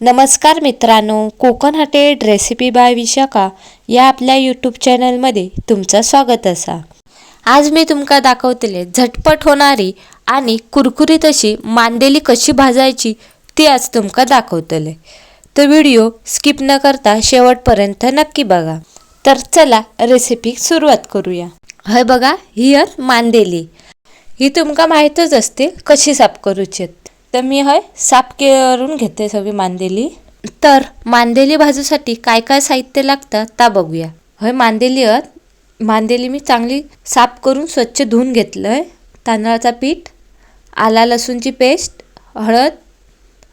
नमस्कार मित्रांनो, Konkan hotel recipe by Vishakha या आपल्या यूट्यूब चॅनलमध्ये तुमचं स्वागत असा। आज मी तुमका दाखवतले झटपट होणारी आणि कुरकुरीत अशी मांदेली कशी भाजायची ती आज तुमका दाखवतले। तर व्हिडिओ स्किप न करता शेवटपर्यंत नक्की बघा। तर चला रेसिपी सुरुवात करूया। हे बघा, ही मांदेली ही तुमका माहीतच असते कशी साफ करूची। तर मी साफ करून घेते सगळी मांदेली। तर मांदेली भाजूसाठी काय काय साहित्य लागतं ता बघूया। मांदेली मी चांगली साफ करून स्वच्छ धुवून घेतलंय। तांदळाचा पीठ, आला लसूणची पेस्ट, हळद,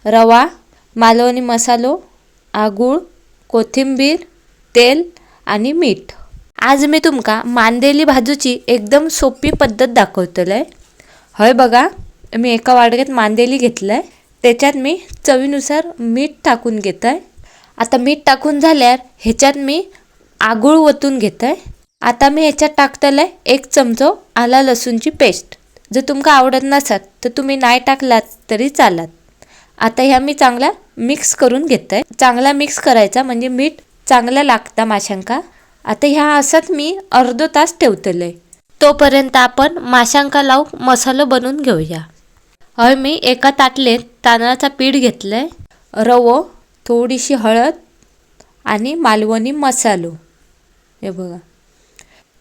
रवा, मालवणी मसालो, आगूळ, कोथिंबीर, तेल आणि मीठ। आज मी तुमका मांदेली भाजूची एकदम सोपी पद्धत दाखवतले। हे बघा, मी एका वाडग्यात मांदेली घेतलंय, त्याच्यात मी चवीनुसार मीठ टाकून घेतय। आता मीठ टाकून झाल्यावर ह्याच्यात मी आगूळ ओतून घेतय। आता मी ह्याच्यात टाकतलंय 1 चमचो आला लसूणची पेस्ट। जर तुमका आवडत नसत तर तुम्ही नाही टाकलात तरी चालत। आता ह्या मी चांगला मिक्स करून घेतय। चांगला मिक्स करायचा म्हणजे मीठ चांगला लागतं माशांका। आता ह्या असत मी अर्धा तास ठेवतलंय। तोपर्यंत आपण माशांका लावू मसाला बनवून घेऊया। मी एका ताटलीत तांदळाचा पीठ घेतलंय, रवो, थोडीशी हळद आणि मालवणी मसालो। हे बघा,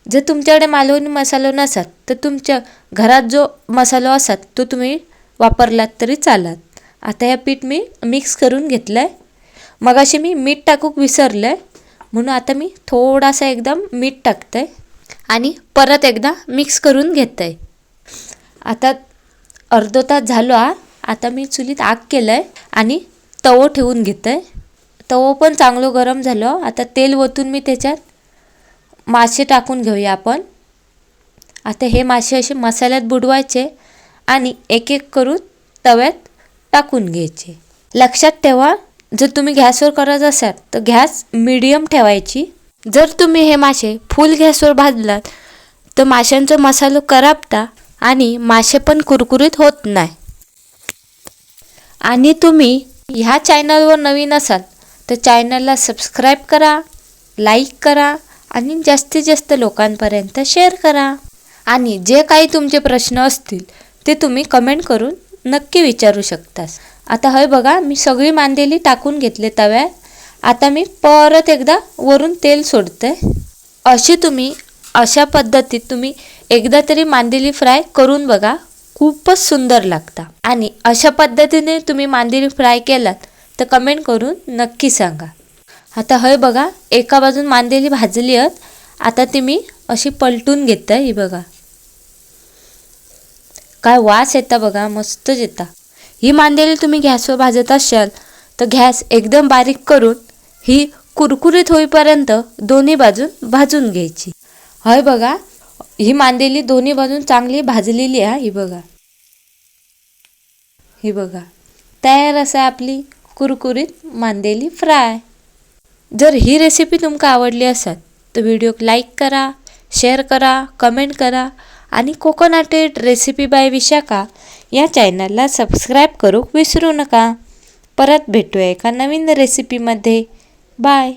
जर तुमच्याकडे मालवणी मसालो नसत तर तुमच्या घरात जो मसालो असत तो तुम्ही वापरलात तरी चालत। आता हे पीठ मी मिक्स करून घेतलंय। मगाशी मी मीठ टाकूक विसरलंय म्हणून आता मी थोडासा एकदम मीठ टाकतंय आणि परत एकदा मिक्स करून घेतय। आता अर्धा तास झालो। आता मी चुलीत आग केलंय आणि तवो ठेवून घेतय। तवो पण चांगलं गरम झालं। आता तेल ओतून मी त्याच्यात मासे टाकून घेऊया आपण। आता हे मासे असे मसाल्यात बुडवायचे आणि एक एक करून तव्यात टाकून घ्यायचे। लक्षात ठेवा, जर तुम्ही गॅसवर करत असाल तर गॅस मीडियम ठेवायची। जर तुम्ही हे मासे फुल गॅसवर भाजलात तर माशांचा मसाला करपता आणि मासे पण कुरकुरीत होत नाही। आणि तुम्ही ह्या चॅनलवर नवीन असाल तर चॅनलला सबस्क्राईब करा, लाईक करा आणि जास्तीत जास्त लोकांपर्यंत शेअर करा। आणि जे काही तुमचे प्रश्न असतील ते तुम्ही कमेंट करून नक्की विचारू शकता। आता हे बघा, मी सगळी मांदेली टाकून घेतले तव्यात। आता मी परत एकदा वरून तेल सोडते। अशा पद्धतीत तुम्ही एकदा तरी मांदेली फ्राय करून बघा, खूपच सुंदर लागतं। आणि अशा पद्धतीने तुम्ही मांदेली फ्राय केलात तर कमेंट करून नक्की सांगा। आता हे बघा, एका बाजून मांदेली भाजली आहेत। आता ती मी अशी पलटून घेते। ही बघा, काय वास येता बघा, मस्तच येता। ही मांदेली तुम्ही गॅसवर भाजत असाल तर गॅस एकदम बारीक करून ही कुरकुरीत होईपर्यंत दोन्ही बाजून भाजून घ्यायची। हे बघा, ही मांदेली दोन्ही बाजून चांगली भाजलेली आहे। ही बघा, तयार असा आपली कुरकुरीत मांदेली फ्राय। जर ही रेसिपी तुमका आवडली असेल तर व्हिडिओ लाईक करा, शेअर करा, कमेंट करा आणि Konkan hotel recipe by Vishakha या चॅनलला सबस्क्राईब करूक विसरू नका। परत भेटूया एका नवीन रेसिपीमध्ये। बाय।